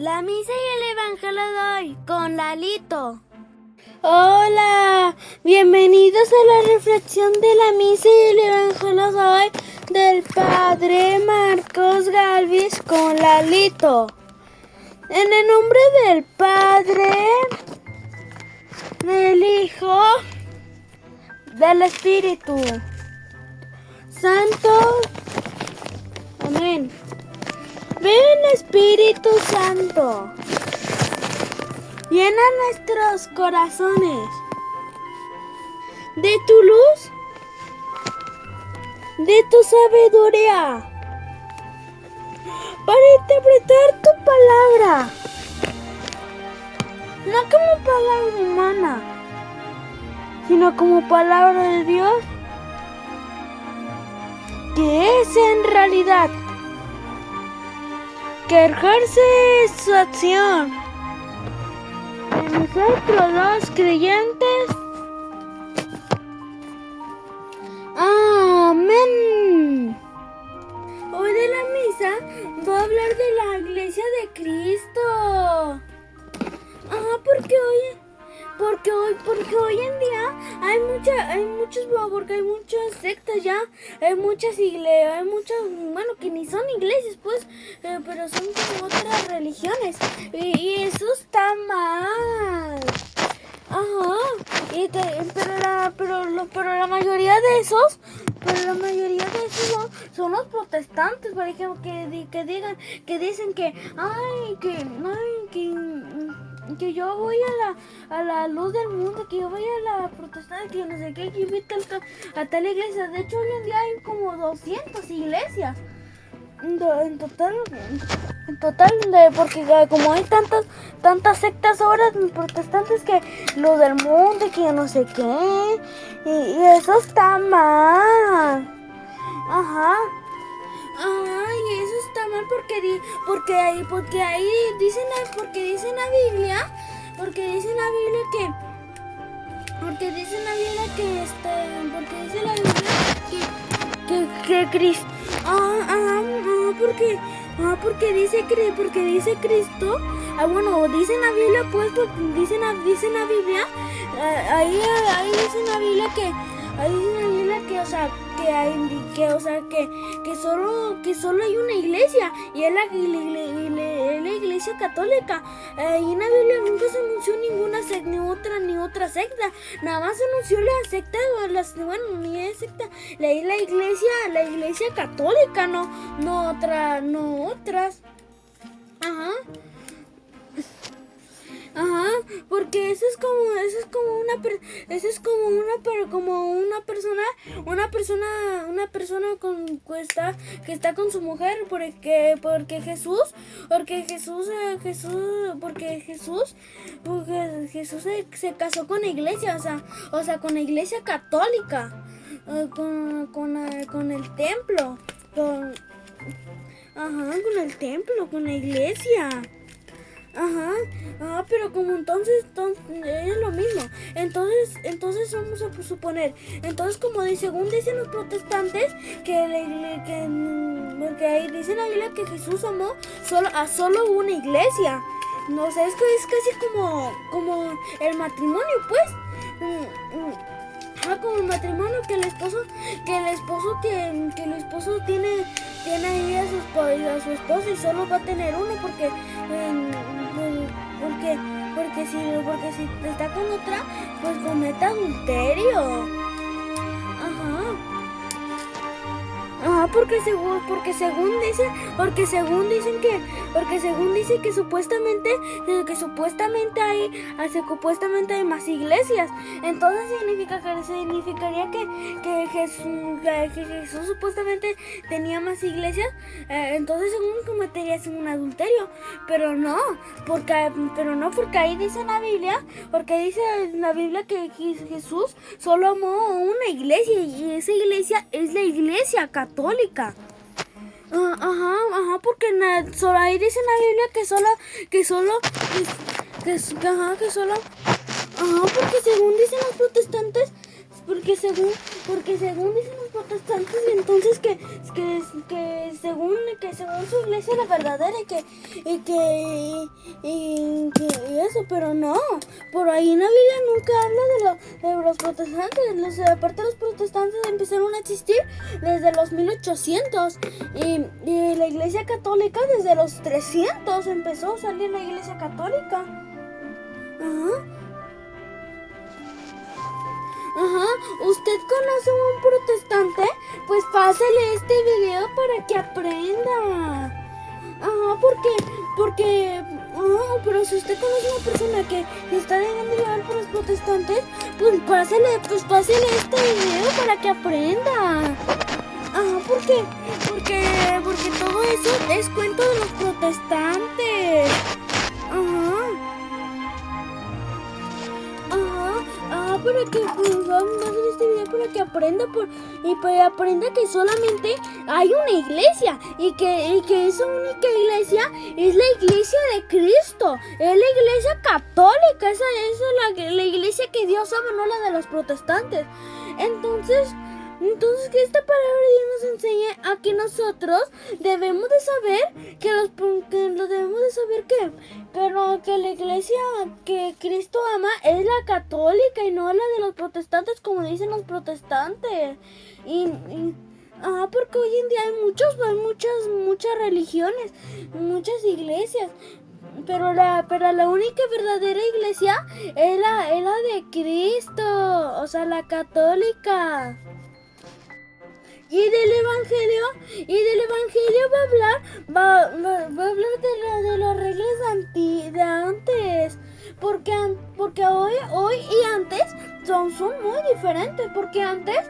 La misa y el evangelio de hoy con Lalito. Hola, bienvenidos a la reflexión de la misa y el evangelio de hoy del Padre Marcos Galvis con Lalito. En el nombre del Padre, del Hijo, del Espíritu Santo. Amén. Ven, Espíritu Santo. Llena nuestros corazones de tu luz, de tu sabiduría, para interpretar tu palabra, no como palabra humana, sino como palabra de Dios, que es en realidad, que ejerce su acción en nosotros los creyentes. Amén. Hoy de la misa voy a hablar de la iglesia de Cristo. Porque hoy en día porque hay muchas sectas ya, hay muchas iglesias, que ni son iglesias pues, pero son como otras religiones y eso está mal. Pero la mayoría de esos son los protestantes, por ejemplo, que dicen que yo voy a la luz del mundo, que yo voy a la protestante, que yo no sé qué, que invita a tal iglesia. De hecho, hoy en día hay como 200 iglesias. En total, porque como hay tantas sectas ahora protestantes, que lo del mundo, que yo no sé qué, y eso está mal. Y eso está mal porque ahí dice la Biblia que Cristo, porque dice Cristo, dice en la Biblia, pues, dice en la Biblia, ahí dice en la Biblia que solo hay una iglesia, y es la iglesia católica. Y en la Biblia nunca se anunció ni otra secta, nada más se anunció la secta, ni es secta, la iglesia católica, no otras. Porque eso es como una persona que está con su mujer, porque Jesús se casó con la iglesia, o sea, con la iglesia católica, con el templo, con el templo, con la iglesia. Pero como entonces es lo mismo. Entonces vamos a suponer. Entonces, según dicen los protestantes, porque ahí dice la Biblia que Jesús amó solo una iglesia. No sé, es casi como el matrimonio, pues. Como el matrimonio, que el esposo tiene ahí a su esposa y solo va a tener uno, porque si está con otra, pues comete adulterio. Porque según dicen que supuestamente hay más iglesias. Entonces significaría que Jesús supuestamente tenía más iglesias. Entonces según cometerías un adulterio, pero no, porque ahí dice en la Biblia, que Jesús solo amó una iglesia, y esa iglesia es la iglesia católica. Porque solo ahí dice en la Biblia porque según dicen los protestantes, porque según porque según dicen los protestantes, entonces que según su iglesia la verdadera y que eso, pero no, por ahí en la Biblia nunca habla de los protestantes. Aparte los protestantes empezaron a existir desde los 1800 y la iglesia católica desde los 300 empezó a salir la iglesia católica. ¿Usted conoce a un protestante? Pues pásale este video para que aprenda. Pero si usted conoce a una persona que está dejando llevar por los protestantes, pues pásale este video para que aprenda. Porque todo eso es cuento de los protestantes. Para que vamos a hacer este video para que aprenda aprenda que solamente hay una iglesia y que esa única iglesia es la iglesia de Cristo, es la iglesia católica, esa es la iglesia que Dios ama, no la de los protestantes. Entonces que esta palabra de Dios nos enseña a que nosotros debemos de saber que la iglesia que Cristo ama es la católica y no la de los protestantes, como dicen los protestantes. Porque hoy en día hay muchas religiones, muchas iglesias. Pero la única verdadera iglesia es la de Cristo, o sea, la católica. Y del evangelio va a hablar de las reglas de antes, porque hoy y antes son muy diferentes, porque antes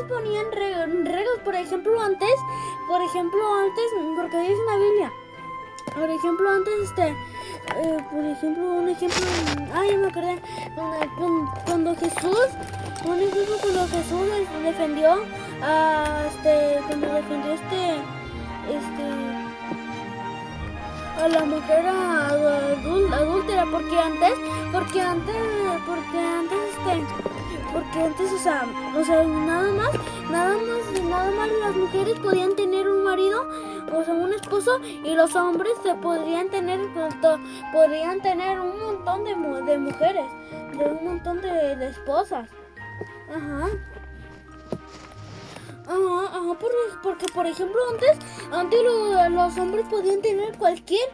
ponían reglas, por ejemplo antes, porque dice en la Biblia, un ejemplo, ya me acordé, cuando Jesús defendió a la mujer adúltera, porque antes, o sea, nada más las mujeres podían tener un marido, o sea, un esposo, y los hombres podrían tener un montón de mujeres, un montón de esposas. Porque por ejemplo antes los hombres podían tener cualquier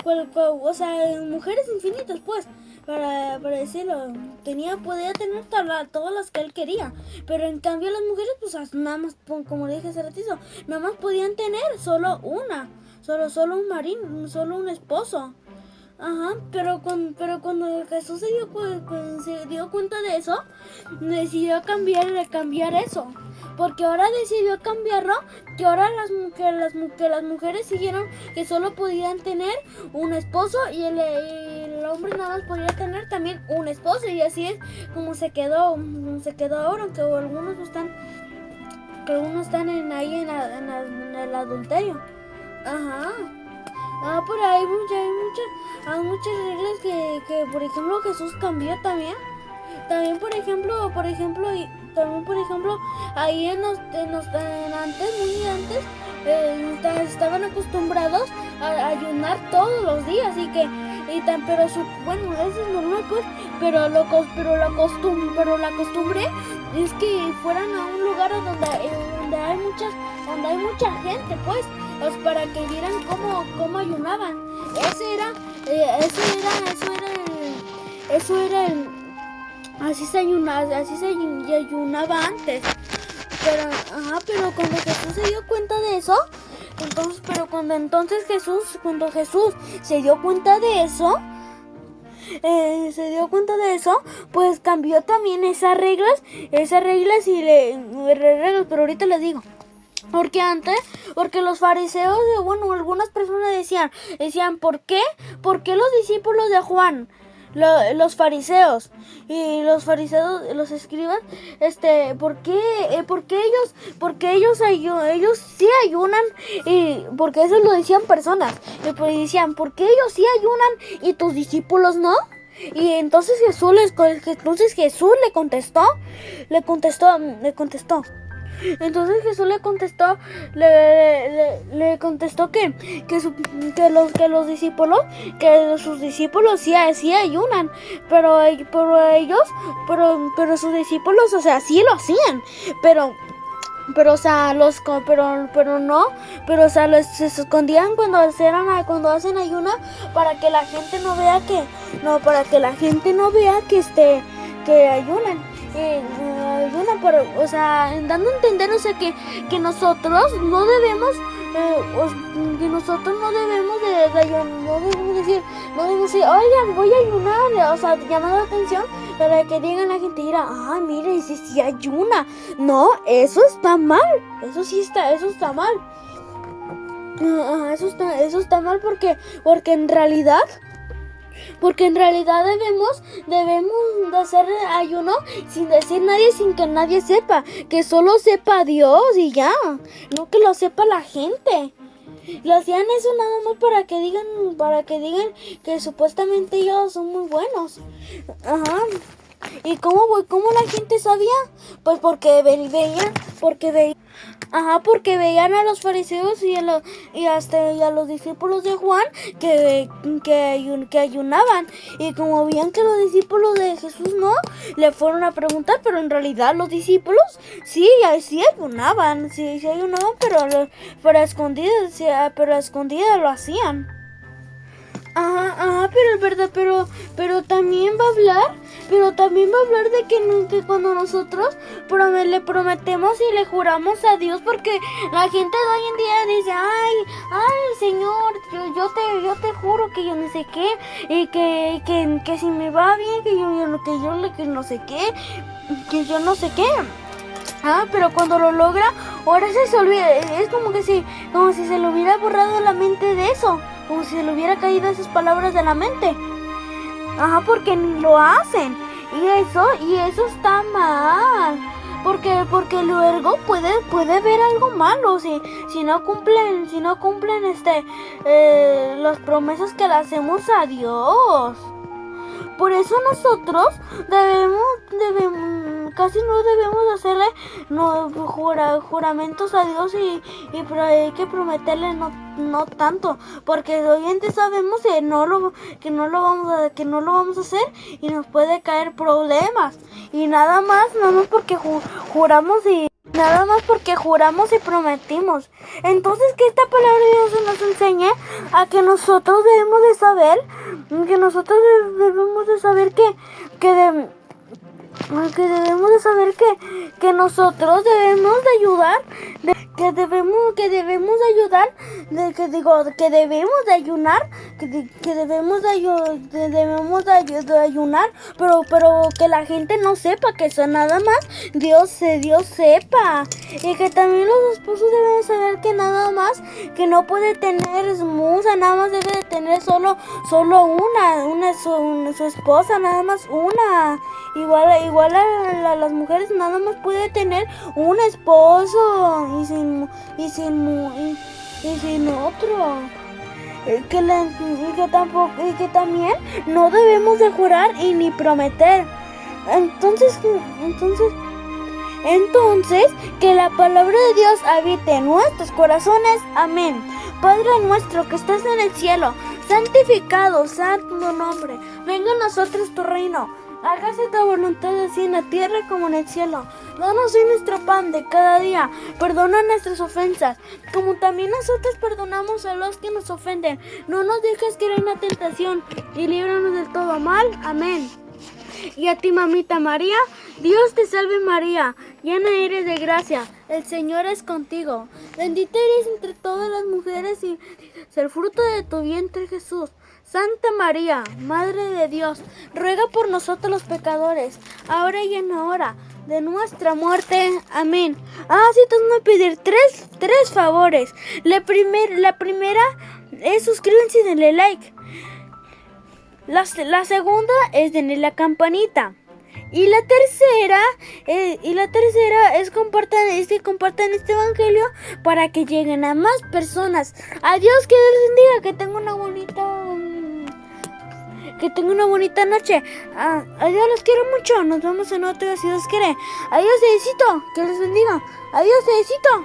o sea, mujeres infinitas, pues, para decirlo, podía tener todas las que él quería, pero en cambio las mujeres, pues, nada más, como dije hace ratito, nada más podían tener solo solo un marido, solo un esposo. Pero cuando Jesús se dio cuenta de eso, decidió cambiar eso. Porque ahora decidió cambiarlo, que ahora las mujeres siguieron que solo podían tener un esposo y el hombre nada más podía tener también un esposo. Y así es como se quedó ahora, aunque algunos están ahí en el adulterio. Pero hay muchas reglas que por ejemplo Jesús cambió también. También por ejemplo ahí muy antes estaban acostumbrados a ayunar todos los días pero eso es normal, pues, pero la costumbre es que fueran a un lugar donde hay mucha gente, pues, para que vieran cómo ayunaban. Así se ayunaba antes. Pero cuando Jesús se dio cuenta de eso, cuando Jesús se dio cuenta de eso, pues cambió también esas reglas pero ahorita les digo. Porque los fariseos, algunas personas decían, ¿por qué los discípulos de Juan, los fariseos y los escribas, ¿por qué ellos sí ayunan? Y porque eso lo decían personas, y pues decían, ¿por qué ellos sí ayunan y tus discípulos no? Y entonces Jesús le contestó. Entonces Jesús le contestó, le contestó que sus discípulos sí ayunan, pero sus discípulos, o sea, sí lo hacían, pero o sea, se escondían cuando hacen ayuna para que la gente no vea que ayunan. Pero, o sea, dando a entender, o sea, que nosotros no debemos de ayunar, no debemos decir, oigan, voy a ayunar, o sea, llamando la atención para que digan la gente, dirá, mire, dice, sí ayuna. No, eso está mal, eso está mal. Eso está mal porque en realidad debemos de hacer ayuno sin decir nadie, sin que nadie sepa, que solo sepa Dios y ya, no que lo sepa la gente. Lo hacían eso nada más para que digan que supuestamente ellos son muy buenos. Ajá. ¿Y cómo la gente sabía? Pues porque veían. Porque veían a los fariseos y a los discípulos de Juan que ayunaban. Y como veían que los discípulos de Jesús no, le fueron a preguntar, pero en realidad los discípulos sí ayunaban, pero a escondidas lo hacían. Pero es verdad, pero también va a hablar de que cuando nosotros le prometemos y le juramos a Dios, porque la gente de hoy en día dice, ay Señor, yo te juro que yo no sé qué, y que si me va bien, que yo no sé qué, que yo no sé qué. Pero cuando lo logra, ahora se olvida, es como si se le hubiera borrado la mente de eso, como si se le hubiera caído esas palabras de la mente. Porque ni lo hacen, y eso está mal, porque luego puede ver algo malo si no cumplen las promesas que le hacemos a Dios. Por eso nosotros casi no debemos hacerle juramentos a Dios pero hay que prometerle no tanto, porque hoy en día sabemos que no lo vamos a hacer y nos puede caer problemas, y nada más porque juramos y prometimos. Entonces, que esta palabra de Dios nos enseñe a que nosotros debemos de saber que nosotros debemos de ayudar, que debemos de ayunar, pero que la gente no sepa, que eso nada más Dios sepa, y que también los esposos deben saber que nada más, que no puede tener esposa, nada más debe de tener solo su esposa, nada más una. Igual a las mujeres nada más puede tener un esposo y sin otro. Que también no debemos de jurar y ni prometer. Entonces que la palabra de Dios habite en nuestros corazones. Amén. Padre nuestro que estás en el cielo, santificado sea tu nombre. Venga a nosotros tu reino. Hágase tu voluntad así en la tierra como en el cielo. Danos hoy nuestro pan de cada día. Perdona nuestras ofensas, como también nosotros perdonamos a los que nos ofenden. No nos dejes caer en la tentación y líbranos del todo mal. Amén. Y a ti, mamita María, Dios te salve María, llena eres de gracia, el Señor es contigo. Bendita eres entre todas las mujeres y es el fruto de tu vientre Jesús. Santa María, Madre de Dios, ruega por nosotros los pecadores, ahora y en la hora de nuestra muerte. Amén. Sí, te voy a pedir tres favores. La primera es suscríbanse y denle like. La segunda es denle la campanita. Y la tercera es compartan este evangelio para que lleguen a más personas. Adiós, que Dios les bendiga, que tengan una bonita que tengan una bonita noche. Adiós, los quiero mucho. Nos vemos en otro si Dios quiere. Adiós, Diosito. Que les bendiga. Adiós, Diosito.